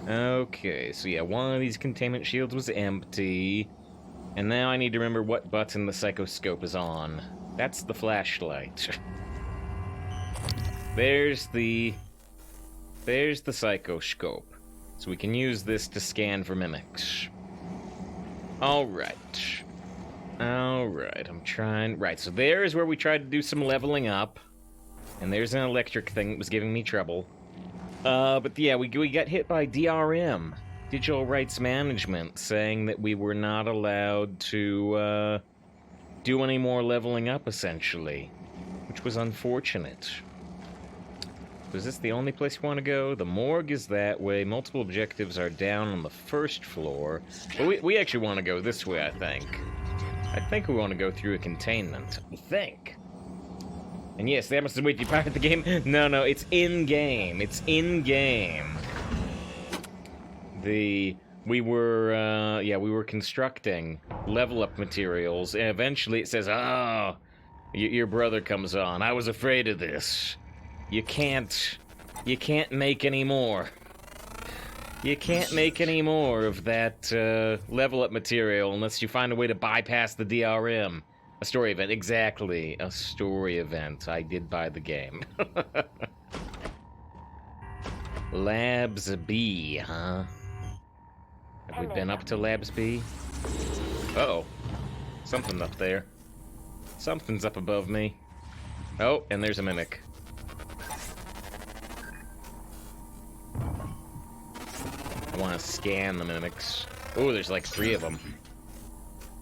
Okay, so yeah, one of these containment shields was empty. And now I need to remember what button the psychoscope is on. That's the flashlight. There's the psychoscope. So we can use this to scan for mimics. Alright. Alright, I'm trying... Right, so there's where we tried to do some leveling up. And there's an electric thing that was giving me trouble. But yeah, we got hit by DRM, Digital Rights Management, saying that we were not allowed to do any more leveling up, essentially, which was unfortunate. Is this the only place you want to go? The morgue is that way. Multiple objectives are down on the first floor. But we actually want to go this way, I think. I think we want to go through a containment. I think. And yes, they must have waited. You pirate the game? No, it's in-game. It's in-game. We were constructing level-up materials, and eventually it says, oh, your brother comes on. I was afraid of this. You can't make any more. You can't make any more of that level-up material unless you find a way to bypass the DRM. A story event, exactly. A story event. I did buy the game. Labs B, huh? Have we been up to Labs B? Uh-oh. Something up there. Something's up above me. Oh, and there's a mimic. I want to scan the mimics. Oh, there's like 3 of them.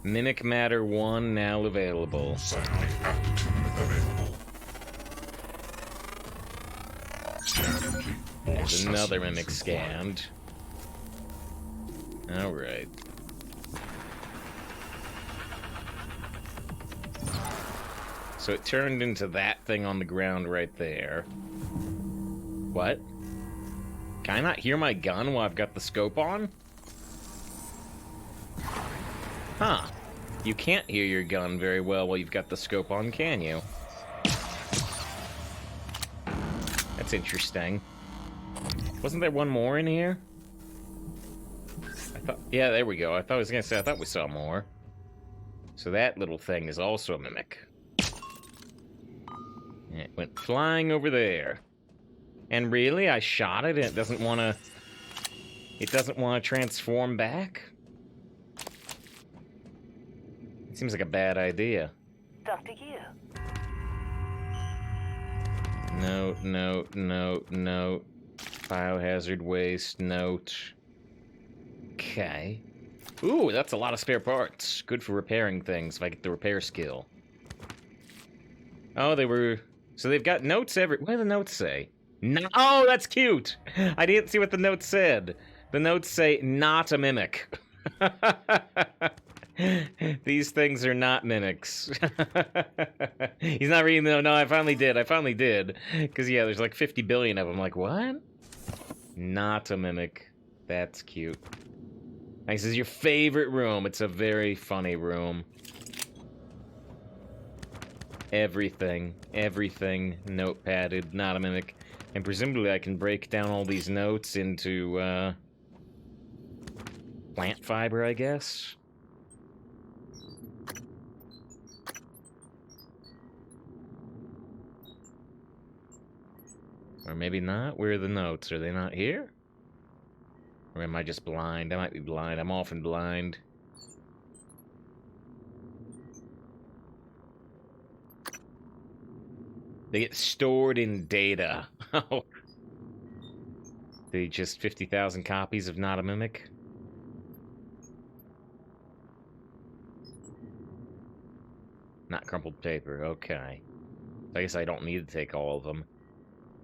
Mimic Matter 1 now available. There's another mimic scanned. Alright. So it turned into that thing on the ground right there. What? Can I not hear my gun while I've got the scope on? Huh. You can't hear your gun very well while you've got the scope on, can you? That's interesting. Wasn't there one more in here? Yeah, there we go. I was gonna say, I thought we saw more. So that little thing is also a mimic. And it went flying over there. And really, I shot it and it doesn't want to... It doesn't want to transform back? It seems like a bad idea. Dr. Yu. No. Biohazard waste, note. Okay. Ooh, that's a lot of spare parts. Good for repairing things if I get the repair skill. Oh, they were... So they've got notes every... What do the notes say? No... Oh, that's cute! I didn't see what the notes said. The notes say, not a mimic. These things are not mimics. He's not reading them. No, I finally did. Because, yeah, there's like 50 billion of them. Like, what? Not a mimic. That's cute. This is your favorite room. It's a very funny room. Everything, notepadded, not a mimic. And presumably I can break down all these notes into, plant fiber, I guess? Or maybe not? Where are the notes? Are they not here? Or am I just blind? I might be blind. I'm often blind. They get stored in data. Oh. They just 50,000 copies of Not a Mimic? Not crumpled paper, okay. I guess I don't need to take all of them.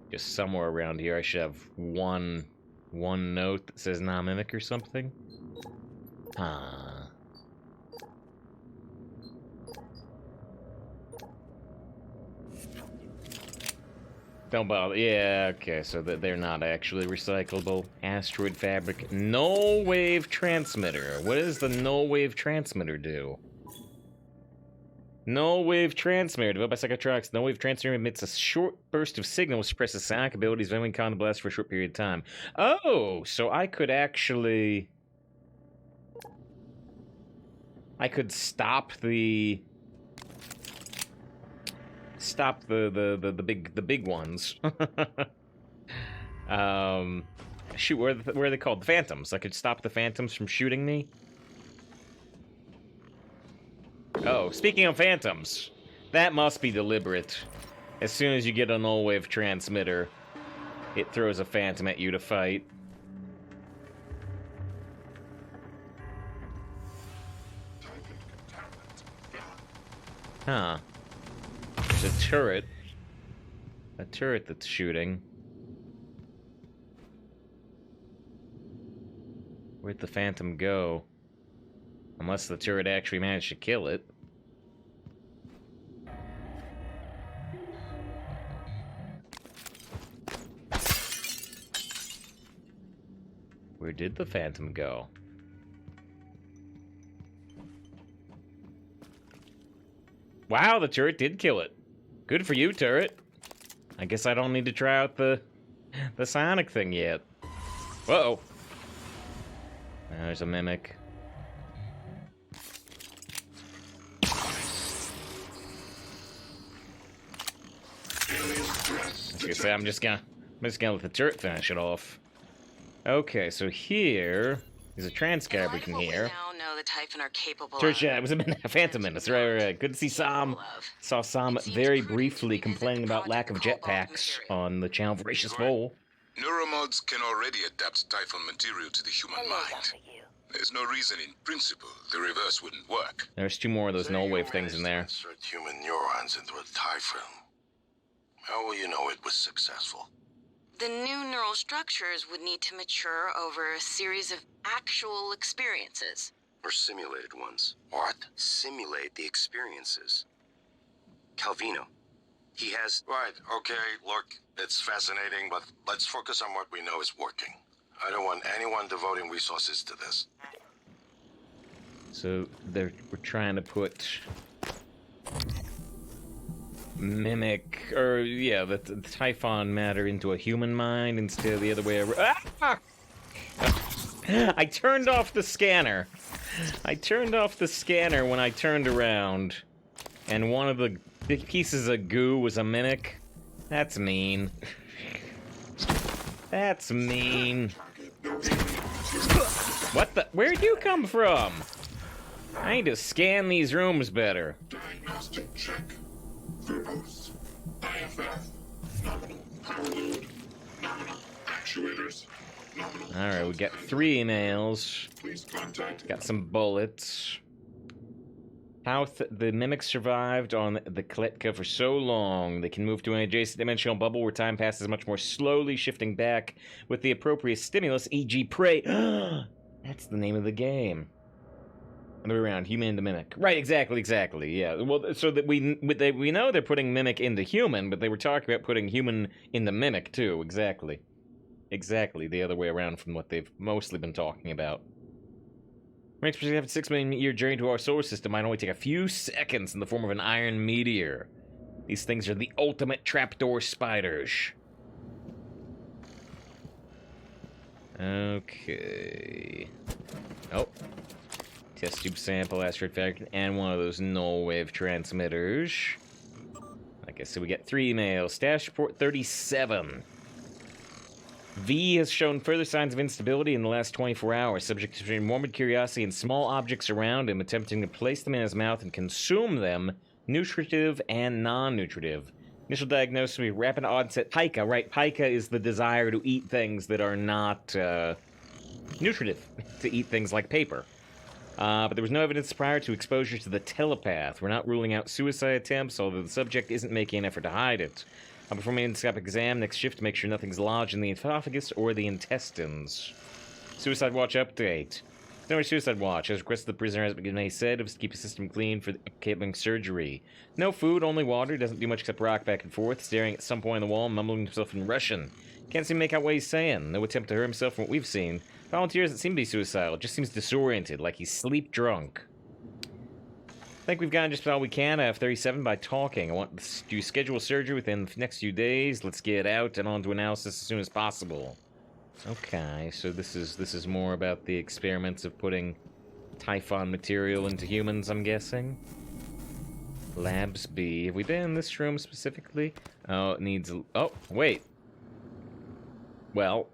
Just somewhere around here I should have one note that says Not a Mimic or something. Don't bother. Yeah, okay, so they're not actually recyclable. Asteroid fabric. Null wave transmitter. What does the null wave transmitter do? Null wave transmitter developed by Psychotronics. Null wave transmitter emits a short burst of signal which suppresses sonic abilities of any blast for a short period of time. Oh, so I could actually... I could stop the big ones. Shoot, where are they called? The Phantoms. I could stop the Phantoms from shooting me. Oh, speaking of Phantoms, that must be deliberate. As soon as you get a null wave transmitter, it throws a Phantom at you to fight. Huh. There's a turret. A turret that's shooting. Where'd the Phantom go? Unless the turret actually managed to kill it. Where did the Phantom go? Wow, the turret did kill it. Good for you, turret. I guess I don't need to try out the Sonic thing yet. Whoa. There's a Mimic. I'm just gonna let the turret finish it off. Okay, so here is a transcribe we can hear. Now know the Typhon are capable Church, yeah, it was a Phantom Menace, right. Good to see Sam. Saw Sam very briefly complaining about lack of jetpacks on the channel Voracious Mole. Neuromods can already adapt Typhon material to the human mind. There's no reason in principle the reverse wouldn't work. There's 2 more of those null wave things in there. Insert human neurons into a Typhon. How will you know it was successful? The new neural structures would need to mature over a series of actual experiences. Or simulated ones. What? Simulate the experiences. Calvino. He has... Right, okay, look, it's fascinating, but let's focus on what we know is working. I don't want anyone devoting resources to this. So we're trying to put Mimic, or yeah, the Typhon matter into a human mind instead of the other way around. Ah! I turned off the scanner. I turned off the scanner when I turned around, and one of the big pieces of goo was a Mimic. That's mean. That's mean. What the? Where'd you come from? I need to scan these rooms better. Diagnostic check. Verbose. IFF. Nominal power load. Nominal actuators. Nominal. Alright, we got 3 emails. Please contact. Got some bullets. How the Mimics survived on the Kletka for so long. They can move to an adjacent dimensional bubble where time passes much more slowly, shifting back with the appropriate stimulus, e.g. prey. That's the name of the game. Other way around, human into Mimic. Right, exactly, yeah. Well, so that we know they're putting Mimic into human, but they were talking about putting human into Mimic, too. Exactly. Exactly, the other way around from what they've mostly been talking about. Ranks have a 6 million year journey to our solar system might only take a few seconds in the form of an iron meteor. These things are the ultimate trapdoor spiders. Okay. Oh. Test tube sample, asteroid factor, and one of those null wave transmitters. Like I said, we get 3 emails. Status report 37. V has shown further signs of instability in the last 24 hours, subject to morbid curiosity and small objects around him, attempting to place them in his mouth and consume them, nutritive and non-nutritive. Initial diagnosis will be rapid onset pica, right? Pica is the desire to eat things that are not nutritive, to eat things like paper. But there was no evidence prior to exposure to the telepath. We're not ruling out suicide attempts, although the subject isn't making an effort to hide it. I'll perform an endoscopic exam next shift to make sure nothing's lodged in the esophagus or the intestines. Suicide watch update. No suicide watch. As requested, the prisoner has been said to keep his system clean for the upcoming surgery. No food, only water. Doesn't do much except rock back and forth, staring at some point on the wall, mumbling himself in Russian. Can't seem to make out what he's saying. No attempt to hurt himself from what we've seen. Volunteer doesn't seem to be suicidal. Just seems disoriented, like he's sleep drunk. think we've gotten just about all we can out of 37 by talking. I want to schedule surgery within the next few days. Let's get out and on to analysis as soon as possible. Okay, so this is more about the experiments of putting Typhon material into humans, I'm guessing. Labs B. Have we been in this room specifically? Oh, it needs... Oh, wait. Well,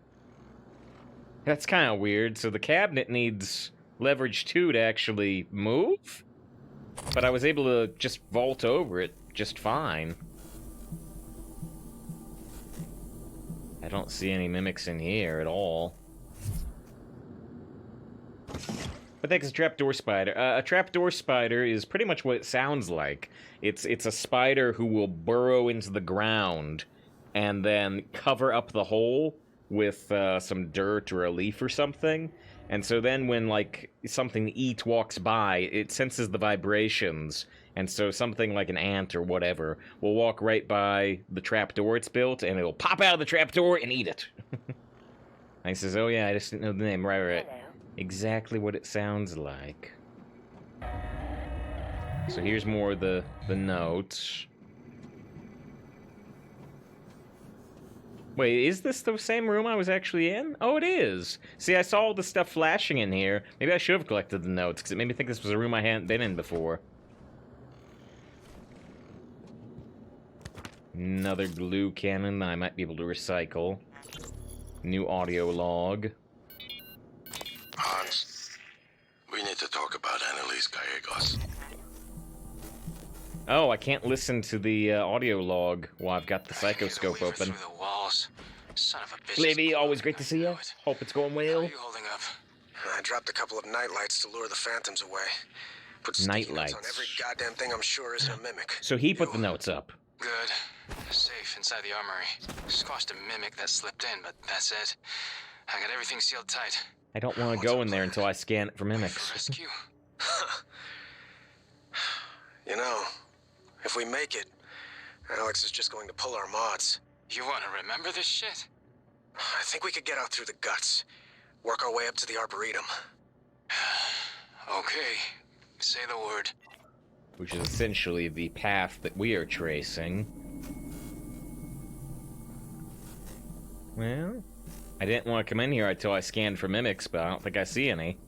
that's kind of weird. So the cabinet needs leverage 2 to actually move? But I was able to just vault over it just fine. I don't see any mimics in here at all. But that's a trapdoor spider. A trapdoor spider is pretty much what it sounds like. It's a spider who will burrow into the ground and then cover up the hole with some dirt or a leaf or something. And so then when, like, something to eat walks by, it senses the vibrations. And so something like an ant or whatever will walk right by the trapdoor it's built, and it'll pop out of the trapdoor and eat it. And he says, oh yeah, I just didn't know the name. Right. Exactly what it sounds like. So here's more of the notes. Wait, is this the same room I was actually in? Oh, it is. See, I saw all the stuff flashing in here. Maybe I should have collected the notes, because it made me think this was a room I hadn't been in before. Another glue cannon that I might be able to recycle. New audio log. Hans, we need to talk about Annalise Gallegos. Oh, I can't listen to the audio log while I've got the psychoscope open. Through the walls. Son of a bitch. Libby, always great to see you. Hope it's going How well. are you holding up? I dropped a couple of nightlights to lure the phantoms away. Put sticky notes on Nightlights. every goddamn thing I'm sure isn't a mimic. So he put the notes up. Good. Safe inside the armory. Squashed a mimic that slipped in, but that's it. I got everything sealed tight. I don't want to go in there until I scan it for Ready mimics. for rescue? You know, if we make it, Alex is just going to pull our mods. You want to remember this shit? I think we could get out through the guts. Work our way up to the Arboretum. Okay. Say the word. Which is essentially the path that we are tracing. Well, I didn't want to come in here until I scanned for mimics, but I don't think I see any.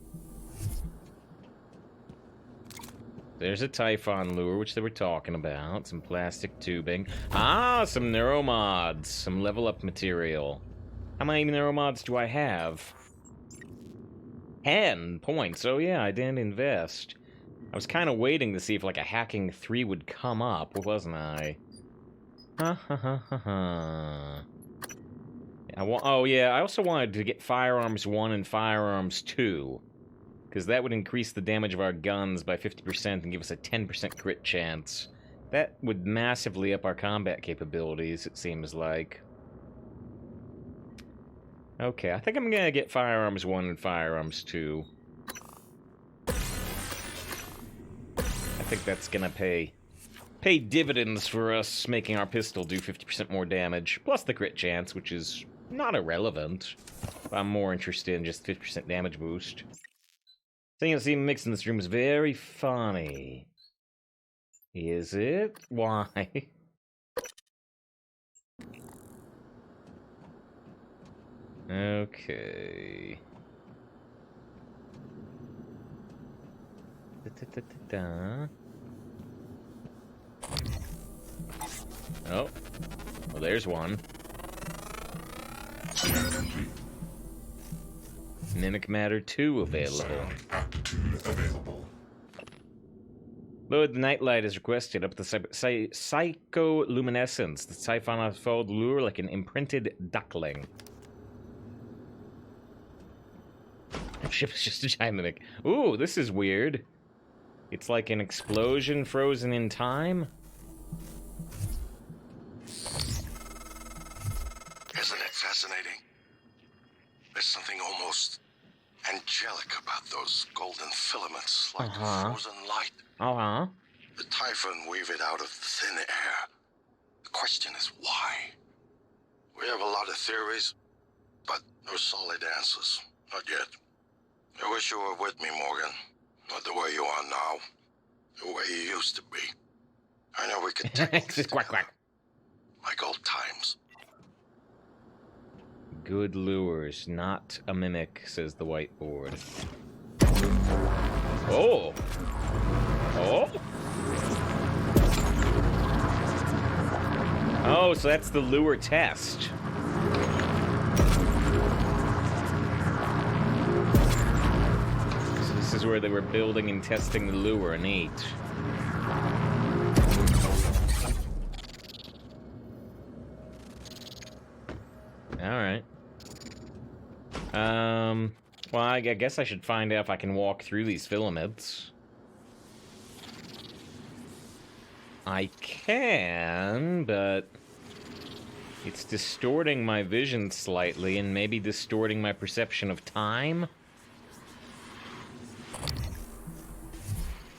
There's a Typhon lure, which they were talking about. Some plastic tubing. Ah, some neuromods. Some level up material. How many neuromods do I have? 10 points. Oh yeah, I didn't invest. I was kind of waiting to see if like a hacking 3 would come up, wasn't I? Ha ha ha ha ha. Oh yeah, I also wanted to get Firearms 1 and Firearms 2. Because that would increase the damage of our guns by 50% and give us a 10% crit chance. That would massively up our combat capabilities, it seems like. Okay, I think I'm gonna get Firearms 1 and Firearms 2. I think that's gonna pay dividends for us, making our pistol do 50% more damage, plus the crit chance, which is not irrelevant. I'm more interested in just 50% damage boost. Seeing and seeing mix in this room is very funny. Is it? Why? Okay. Da-da-da-da-da. Oh. Well, there's one. Mimic Matter 2 available. Sound aptitude available. Load the nightlight as requested up the psycholuminescence. The Typhon has followed the lure like an imprinted duckling. Ship is just a giant mimic. Ooh, this is weird. It's like an explosion frozen in time. Isn't it fascinating? There's something almost angelic about those golden filaments, like frozen light. Uh-huh. The Typhon weave it out of thin air. The question is why? We have a lot of theories, but no solid answers. Not yet. I wish you were with me, Morgan. Not the way you are now. The way you used to be. I know we could tackle this Just quack, together, quack. like old times. Good lures, not a mimic, says the whiteboard. Oh! Oh! Oh, so that's the lure test. So this is where they were building and testing the lure. Neat. Alright. Well, I guess I should find out if I can walk through these filaments. I can, but it's distorting my vision slightly and maybe distorting my perception of time.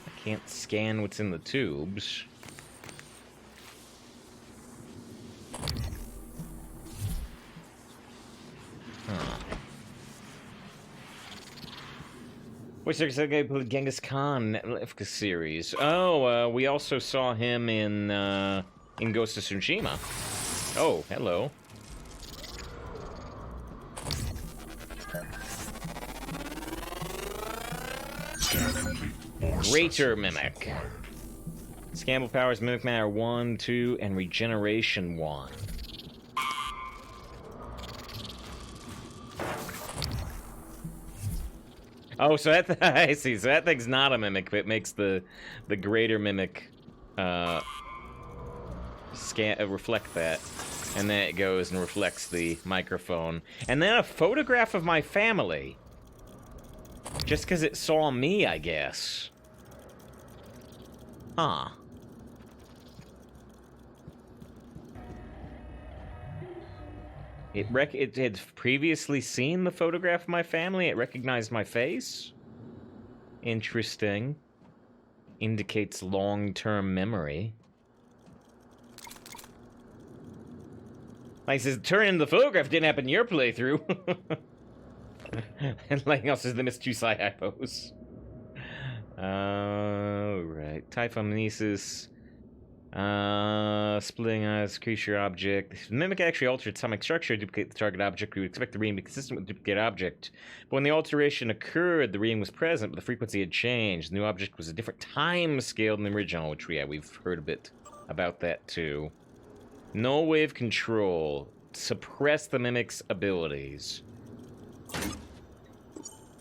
I can't scan what's in the tubes. Huh. Which there's a guy who played Genghis Khan Netflix series. Oh, we also saw him in Ghost of Tsushima. Oh, hello. Scan complete. More Greater sensors Mimic. required. Scamble powers Mimic Matter 1, 2, and Regeneration 1. Oh, so that I see. So that thing's not a mimic, but it makes the greater mimic reflect that, and then it goes and reflects the microphone, and then a photograph of my family. Just because it saw me, I guess. Huh. It had previously seen the photograph of my family. It recognized my face. Interesting. Indicates long-term memory. Like, it says, turn in the photograph didn't happen in your playthrough. And like else is the missed two psi hypos. Right. Typhonesis. Splitting eyes, creature object. If the mimic actually altered atomic structure to duplicate the target object, we would expect the reading to be consistent with the duplicate object. But when the alteration occurred, the reading was present, but the frequency had changed. The new object was a different time scale than the original, which we've heard a bit about that too. Null wave control. Suppress the mimic's abilities.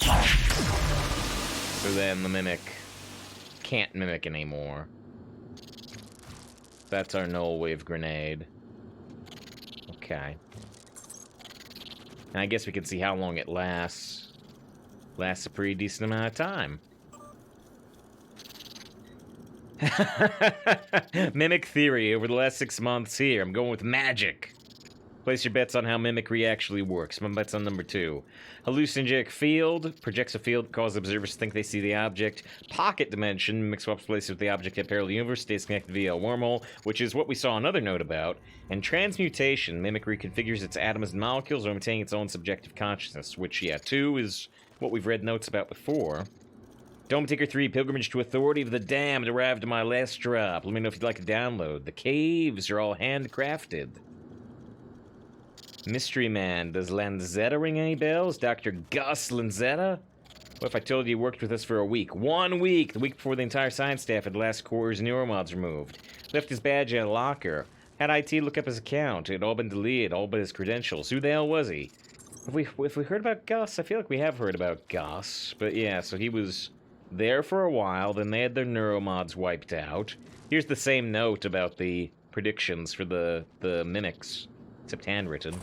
So then the mimic can't mimic anymore. That's our null wave grenade. Okay. And I guess we can see how long it lasts. Lasts a pretty decent amount of time. Mimic theory over the last 6 months here. I'm going with magic. Place your bets on how mimicry actually works. My bet's on number 2. Hallucinogenic field. Projects a field that causes observers to think they see the object. Pocket dimension. Mimic swaps places with the object at parallel universe. Stays connected via a wormhole, which is what we saw another note about. And transmutation. Mimic reconfigures its atoms and molecules, or maintaining its own subjective consciousness. Which, yeah, 2 is what we've read notes about before. Dome Taker 3, Pilgrimage to Authority of the Damned arrived at my last drop. Let me know if you'd like to download. The caves are all handcrafted. Mystery Man, does Lanzetta ring any bells? Dr. Gus Lanzetta? What if I told you you worked with us for a week? 1 week! The week before the entire science staff had the last quarter's neuromods removed. Left his badge in a locker. Had IT look up his account. It had all been deleted, all but his credentials. Who the hell was he? If we heard about Gus, I feel like we have heard about Gus. But yeah, so he was there for a while, then they had their neuromods wiped out. Here's the same note about the predictions for the mimics. Except handwritten.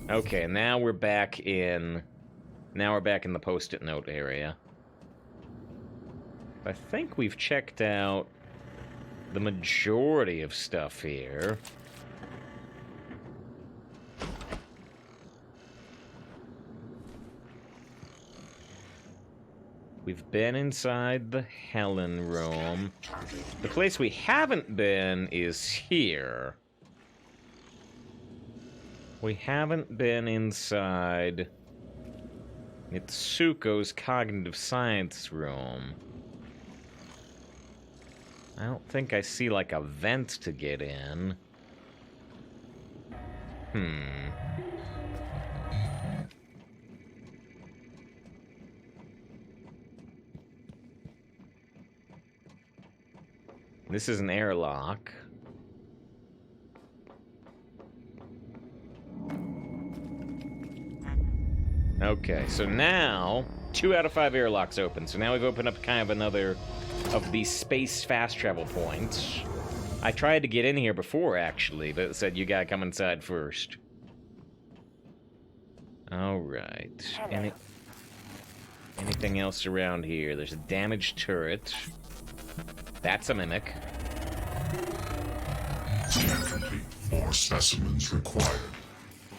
Okay, now we're back in the post-it note area. I think we've checked out the majority of stuff here. We've been inside the Helen room. The place we haven't been is here. We haven't been inside Mitsuko's cognitive science room. I don't think I see, like, a vent to get in. This is an airlock. Okay, so now 2 out of 5 airlocks open. So now we've opened up kind of another of these space fast travel points. I tried to get in here before, actually, but it said you gotta come inside first. Alright. Anything else around here? There's a damaged turret. That's a mimic. Scan complete. More specimens required.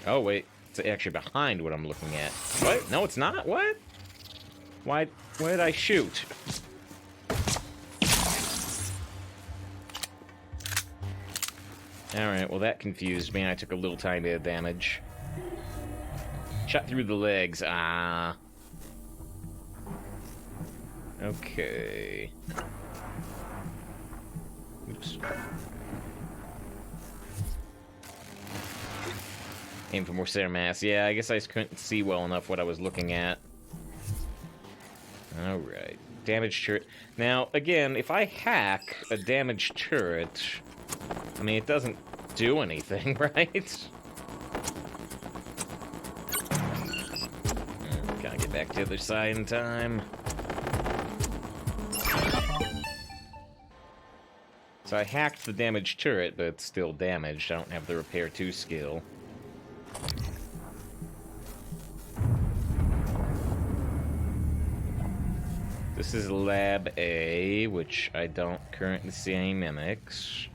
Oh, wait. It's actually behind what I'm looking at. What? No, it's not? What? Why did I shoot? Alright, well that confused me. I took a little tiny bit of damage. Shot through the legs. Ah. Okay. Oops. Aim for more center mass. Yeah, I guess I just couldn't see well enough what I was looking at. Alright. Damaged turret. Now, again, if I hack a damaged turret, I mean, it doesn't do anything, right? Gotta get back to the other side in time. So I hacked the damaged turret, but it's still damaged. I don't have the repair 2 skill. This is Lab A, which I don't currently see any mimics.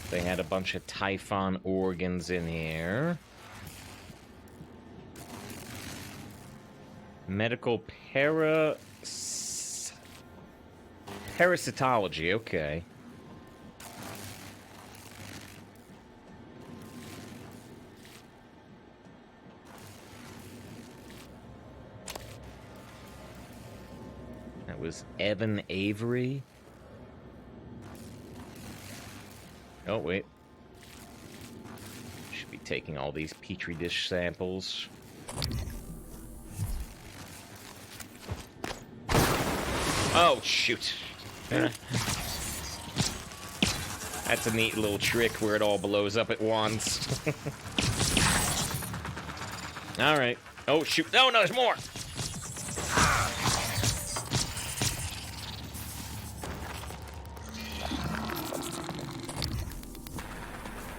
They had a bunch of Typhon organs in here. Medical parasitology, okay. That was Evan Avery. Oh, wait. Should be taking all these petri dish samples. Oh, shoot. That's a neat little trick where it all blows up at once. Alright. Oh, shoot. No, there's more!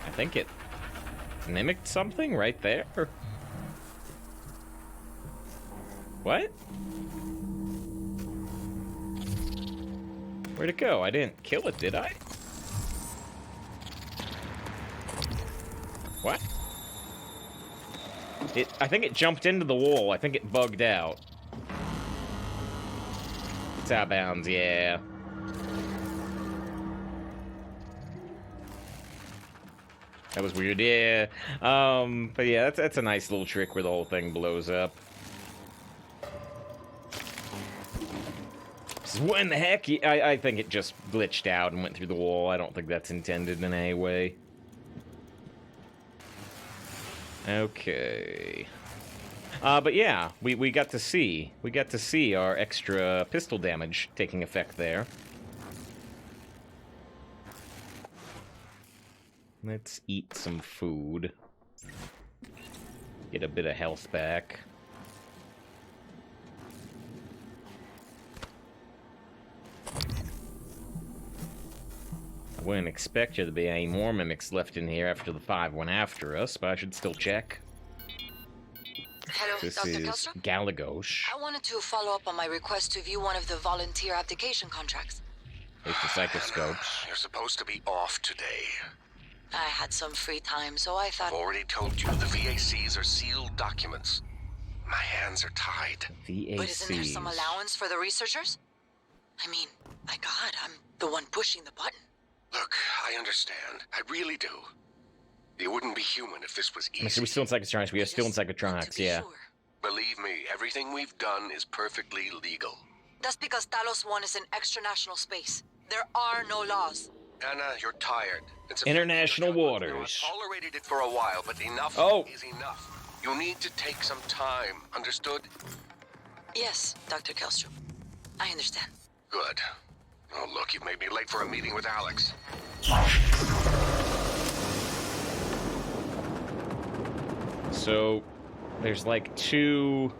I think it mimicked something right there. What? Where'd it go? I didn't kill it, did I? What? I think it jumped into the wall. I think it bugged out. It's out of bounds, yeah. That was weird, yeah. But yeah, that's a nice little trick where the whole thing blows up. What in the heck? I think it just glitched out and went through the wall. I don't think that's intended in any way. Okay. But yeah, we got to see our extra pistol damage taking effect there. Let's eat some food. Get a bit of health back. I wouldn't expect there to be any more mimics left in here after the 5 went after us, but I should still check. Hello, This Dr. is Kelstra? Galagos. I wanted to follow up on my request to view one of the volunteer abdication contracts. There's the psychoscopes. You're supposed to be off today. I had some free time, so I thought... I've already told you the VACs are sealed documents. My hands are tied. VACs. But isn't there some allowance for the researchers? I mean, my God, I'm the one pushing the button. Look, I understand. I really do. It wouldn't be human if this was easy. So we're still in psychotronics. We are still in Just want to psychotronics, be yeah. sure. Believe me, everything we've done is perfectly legal. That's because Talos 1 is an extra-national space. There are no laws. Anna, you're tired. It's International affecting your waters. judgment. I've tolerated it for a while, but enough Oh. is enough. You need to take some time, understood? Yes, Dr. Kelstrom. I understand. Good. Oh, look, you've made me late for a meeting with Alex. So, there's like two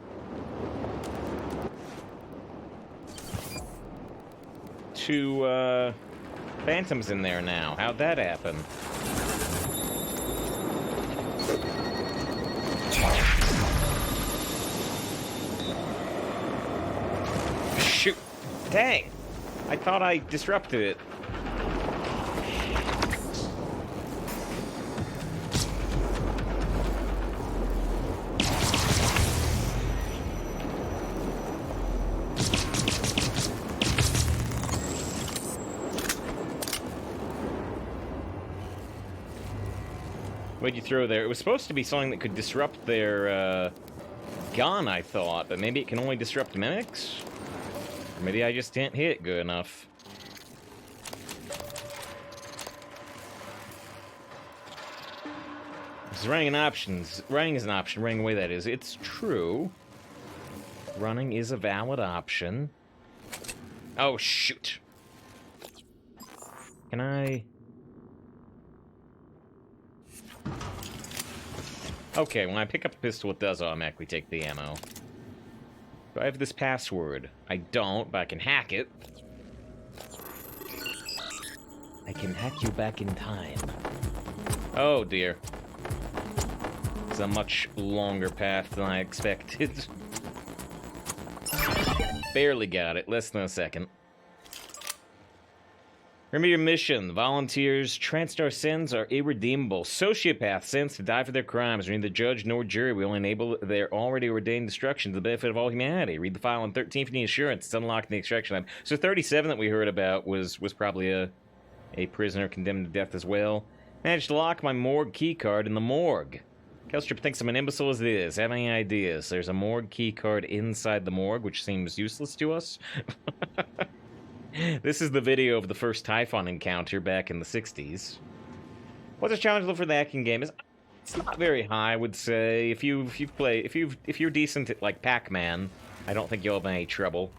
phantoms in there now. How'd that happen? Shoot! Dang! I thought I disrupted it. What'd you throw there? It was supposed to be something that could disrupt their, gun, I thought, but maybe it can only disrupt mimics? Or maybe I just didn't hit it good enough. This is running an option. Running is an option. Running away, that is. It's true. Running is a valid option. Oh, shoot. Can I... Okay, when I pick up a pistol, it does automatically take the ammo. Do I have this password? I don't, but I can hack it. I can hack you back in time. Oh, dear. It's a much longer path than I expected. Barely got it. Less than a second. Remember your mission. Volunteers, TranStar sins are irredeemable. Sociopaths sentenced to die for their crimes. Neither judge nor jury will enable their already ordained destruction to the benefit of all humanity. Read the file on 13 for the assurance. It's unlocked in the extraction lab. So 37 that we heard about was probably a prisoner condemned to death as well. Managed to lock my morgue keycard in the morgue. Kelstrip thinks I'm an imbecile as it is. Have any ideas? There's a morgue keycard inside the morgue, which seems useless to us. This is the video of the first Typhon encounter back in the 60s. What's the challenge level for the hacking game? It's not very high, I would say. If you're decent at like Pac-Man, I don't think you'll have any trouble.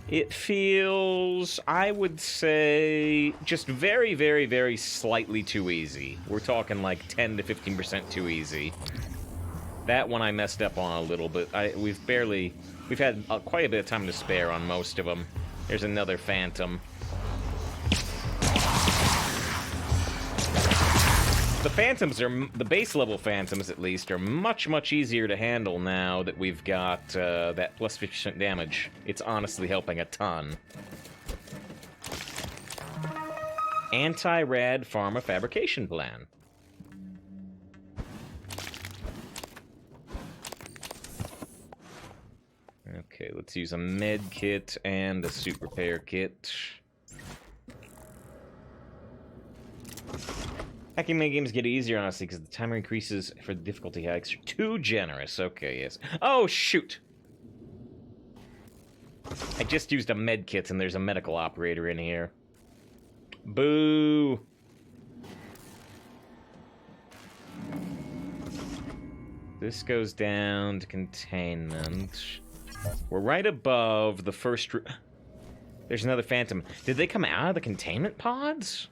It feels, I would say, just very, very, very slightly too easy. We're talking like 10 to 15% too easy. That one I messed up on a little bit. We've had quite a bit of time to spare on most of them. There's another Phantom. The Phantoms are, the base level Phantoms at least, are much, much easier to handle now that we've got that plus 50% damage. It's honestly helping a ton. Anti-rad pharma fabrication plan. Okay, let's use a med kit and a suit repair kit. Hacking mini games get easier, honestly, because the timer increases for the difficulty hikes. You're too generous. Okay, yes. Oh, shoot! I just used a med kit, and there's a medical operator in here. Boo! This goes down to containment. We're right above the first... There's another Phantom. Did they come out of the containment pods?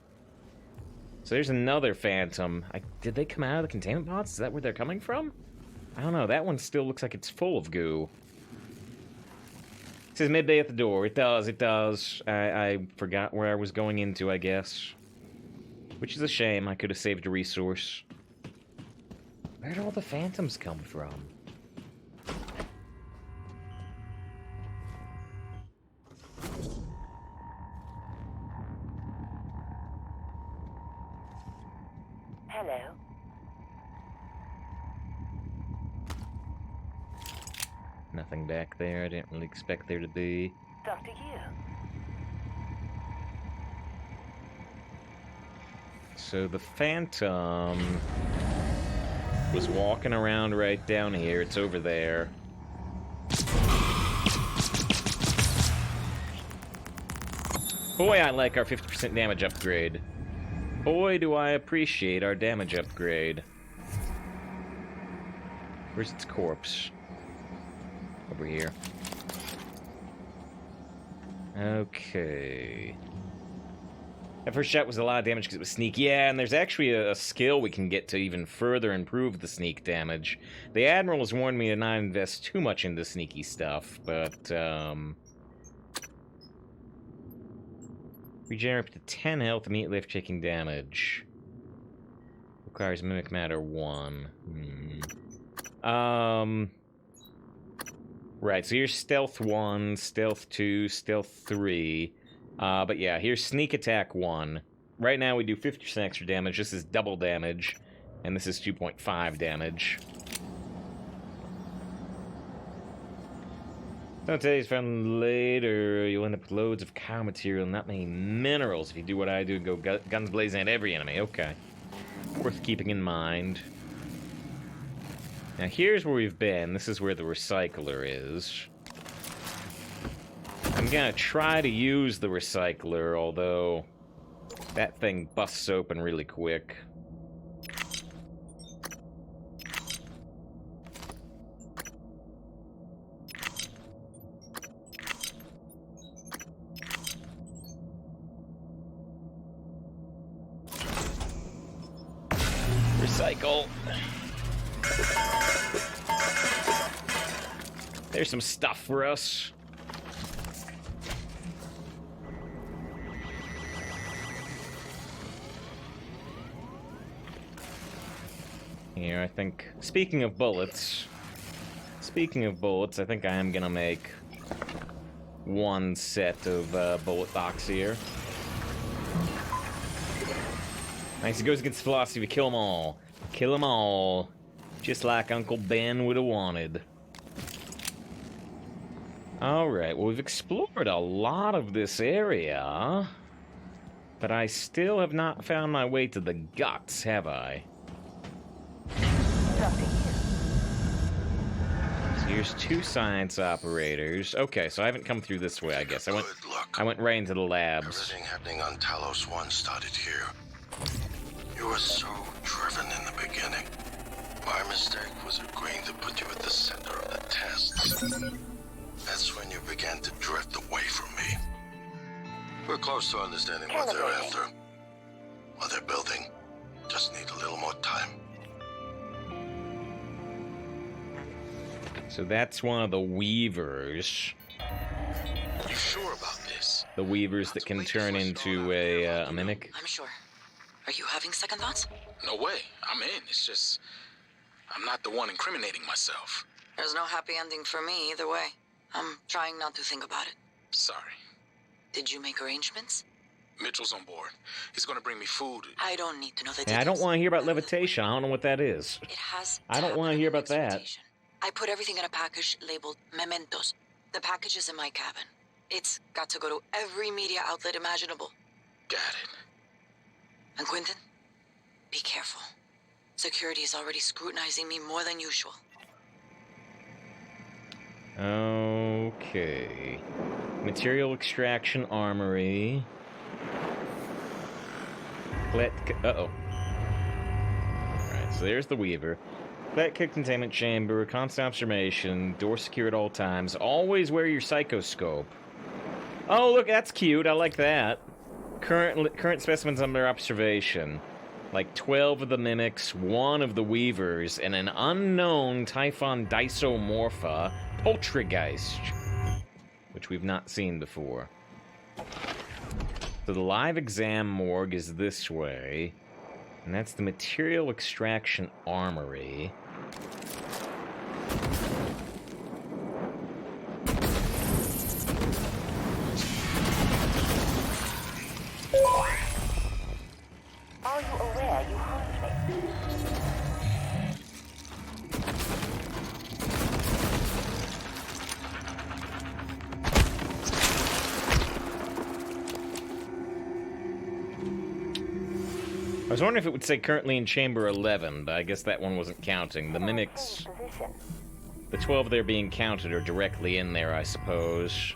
So there's another Phantom. Did they come out of the containment pods? Is that where they're coming from? I don't know. That one still looks like it's full of goo. It says midday at the door. It does, it does. I forgot where I was going into, I guess. Which is a shame. I could have saved a resource. Where did all the Phantoms come from? Hello. Nothing back there. I didn't really expect there to be. Dr. Yu. So the Phantom... was walking around right down here. It's over there. Boy, I like our 50% damage upgrade. Boy, do I appreciate our damage upgrade. Where's its corpse? Over here. Okay. That first shot was a lot of damage because it was sneak. Yeah, and there's actually a skill we can get to even further improve the sneak damage. The Admiral has warned me to not invest too much into sneaky stuff, but, regenerate up to 10 health immediately after taking damage. Requires Mimic Matter 1. Right, so here's Stealth 1, Stealth 2, Stealth 3. But yeah, here's Sneak Attack 1. Right now we do 50% extra damage. This is double damage. And this is 2.5 damage. Don't tell you it's found later. You'll end up with loads of cow material, not many minerals if you do what I do and go guns blazing at every enemy. Okay. Worth keeping in mind. Now here's where we've been. This is where the recycler is. I'm gonna try to use the recycler, although that thing busts open really quick. Recycle. There's some stuff for us. Here, I think, speaking of bullets, I think I am gonna make one set of bullet box here. Nice, it goes against the philosophy, we kill them all. Kill them all. Just like Uncle Ben would have wanted. Alright, well, we've explored a lot of this area, but I still have not found my way to the guts, have I? So here's 2 science operators. Okay, so I haven't come through this way, I guess. I went right into the labs. Everything happening on Talos 1 started here. You were so driven in the beginning. My mistake was agreeing to put you at the center of the tests. That's when you began to drift away from me. We're close to understanding what they're after. What they're building. Just need a little more time. So that's one of the Weavers. You sure about this? The Weavers that can turn into a mimic. I'm sure. Are you having second thoughts? No way. I'm in. It's just... I'm not the one incriminating myself. There's no happy ending for me either way. I'm trying not to think about it. Sorry. Did you make arrangements? Mitchell's on board. He's gonna bring me food. I don't need to know the Hey, I don't want to hear about levitation. I don't know what that is. It has I don't want to hear about that. I put everything in a package labeled mementos. The package is in my cabin. It's got to go to every media outlet imaginable. Got it. And Quentin, be careful. Security is already scrutinizing me more than usual. Okay. Material extraction armory. Uh-oh. Alright, so there's the Weaver. Flat kick containment chamber, constant observation, door secure at all times. Always wear your psychoscope. Oh, look, that's cute. I like that. Current specimens under observation. Like 12 of the mimics, 1 of the Weavers, and an unknown Typhon Dysomorpha Poltergeist, which we've not seen before. So the live exam morgue is this way, and that's the material extraction armory. Are you aware you harmed me? I was wondering if it would say currently in Chamber 11, but I guess that one wasn't counting. The mimics... Position. The 12 there being counted are directly in there, I suppose.